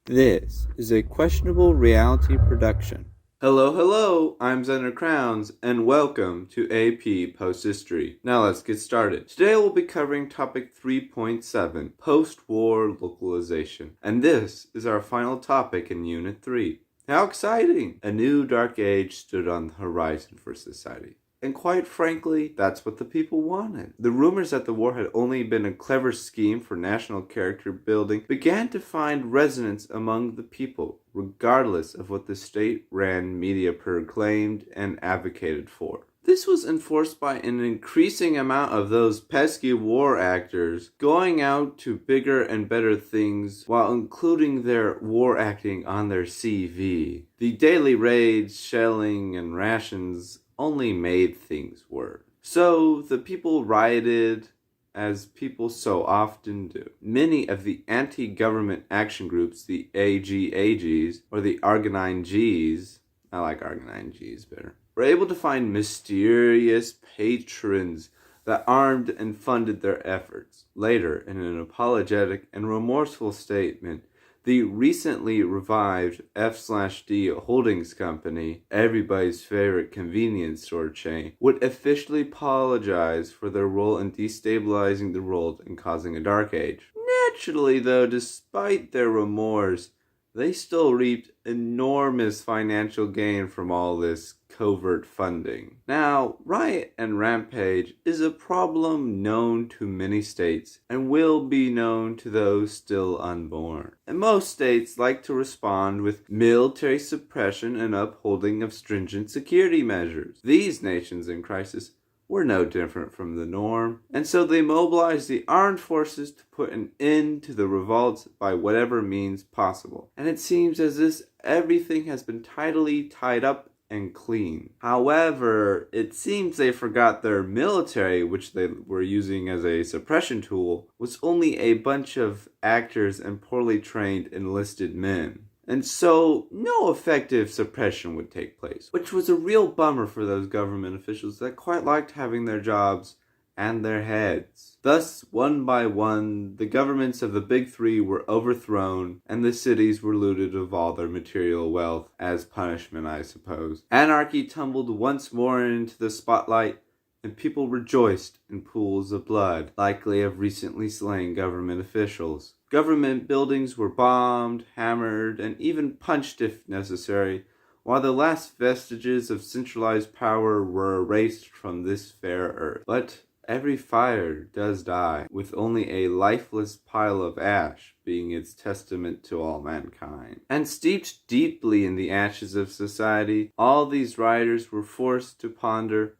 This is a questionable reality production. Hello, I'm Zander and welcome to AP Post History. Now let's get started. Today we'll be covering topic 3.7, post-war localization. And this is our final topic in Unit 3. How exciting! A new dark age stood on the horizon for society. And quite frankly, that's what the people wanted. The rumors that the war had only been a clever scheme for national character building began to find resonance among the people, regardless of what the state-ran media proclaimed and advocated for. This was enforced by an increasing amount of those pesky war actors going out to bigger and better things while including their war acting on their CV. The daily raids, shelling, and rations only made things worse. So the people rioted, as people so often do. Many of the anti-government action groups, the AGAGs, or the Arginine Gs, I like Arginine Gs better, were able to find mysterious patrons that armed and funded their efforts. Later, in an apologetic and remorseful statement, the recently revived F/D Holdings Company, everybody's favorite convenience store chain, would officially apologize for their role in destabilizing the world and causing a dark age. Naturally, though, despite their remorse, they still reaped enormous financial gain from all this covert funding. Now, Riot and Rampage is a problem known to many states and will be known to those still unborn. And most states like to respond with military suppression and upholding of stringent security measures. These nations in crisis were no different from the norm, and so they mobilized the armed forces to put an end to the revolts by whatever means possible. And it seems as if everything has been tidily tied up and clean. However, it seems they forgot their military, which they were using as a suppression tool, was only a bunch of actors and poorly trained enlisted men. And so, no effective suppression would take place, which was a real bummer for those government officials that quite liked having their jobs and their heads. Thus, one by one, the governments of the Big Three were overthrown, and the cities were looted of all their material wealth, as punishment, I suppose. Anarchy tumbled once more into the spotlight, and people rejoiced in pools of blood, likely of recently slain government officials. Government buildings were bombed, hammered, and even punched if necessary, while the last vestiges of centralized power were erased from this fair earth. But every fire does die, with only a lifeless pile of ash being its testament to all mankind. And steeped deeply in the ashes of society, all these rioters were forced to ponder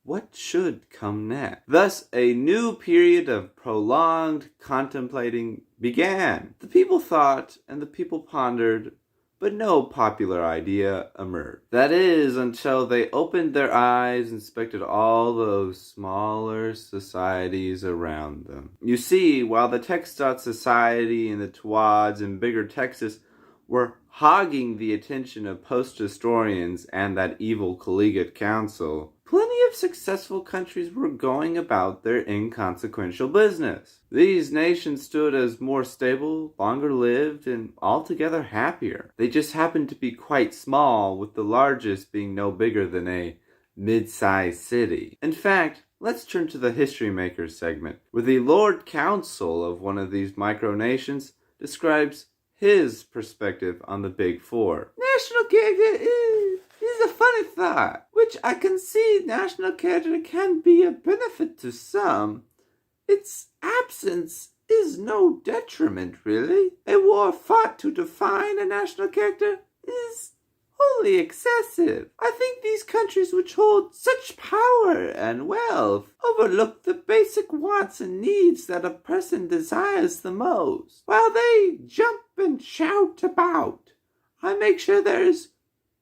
what should come next. Thus, a new period of prolonged contemplating began. The people thought and the people pondered, but no popular idea emerged. That is, until they opened their eyes and inspected all those smaller societies around them. You see, while the Texas society and the Tuads and bigger Texas were hogging the attention of post-historians and that evil collegiate council, plenty of successful countries were going about their inconsequential business. These nations stood as more stable, longer lived, and altogether happier. They just happened to be quite small, with the largest being no bigger than a mid-sized city. In fact, let's turn to the History Makers segment, where the Lord Council of one of these micronations describes his perspective on the Big Four. National character is a funny thought, which I concede national character can be a benefit to some. Its absence is no detriment, really. A war fought to define a national character is wholly excessive. I think these countries which hold such power and wealth overlook the basic wants and needs that a person desires the most. While they jump and shout about, I make sure there is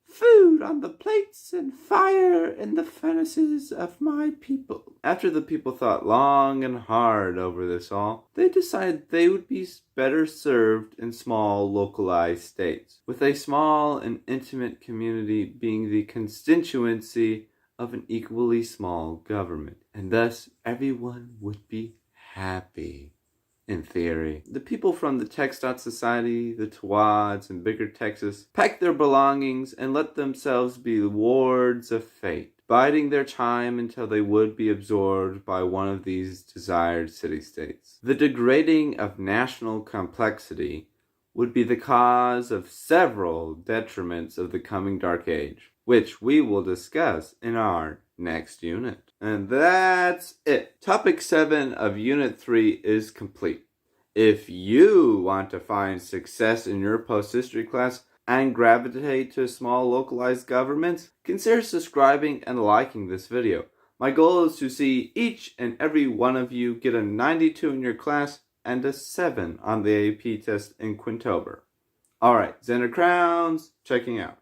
food on the plates and fire in the furnaces of my people. After the people thought long and hard over this all, they decided they would be better served in small, localized states, with a small and intimate community being the constituency of an equally small government, and thus everyone would be happy. in theory. The people from the Texdot Society, the Tawads, and bigger Texas packed their belongings and let themselves be wards of fate, biding their time until they would be absorbed by one of these desired city-states. The degrading of national complexity would be the cause of several detriments of the coming Dark Age, which we will discuss in our next unit. And that's it. Topic 7 of Unit 3 is complete. If you want to find success in your post-history class and gravitate to small localized governments, consider subscribing and liking this video. My goal is to see each and every one of you get a 92 in your class and a 7 on the AP test in Quintober. Alright, Zander Crowns, checking out.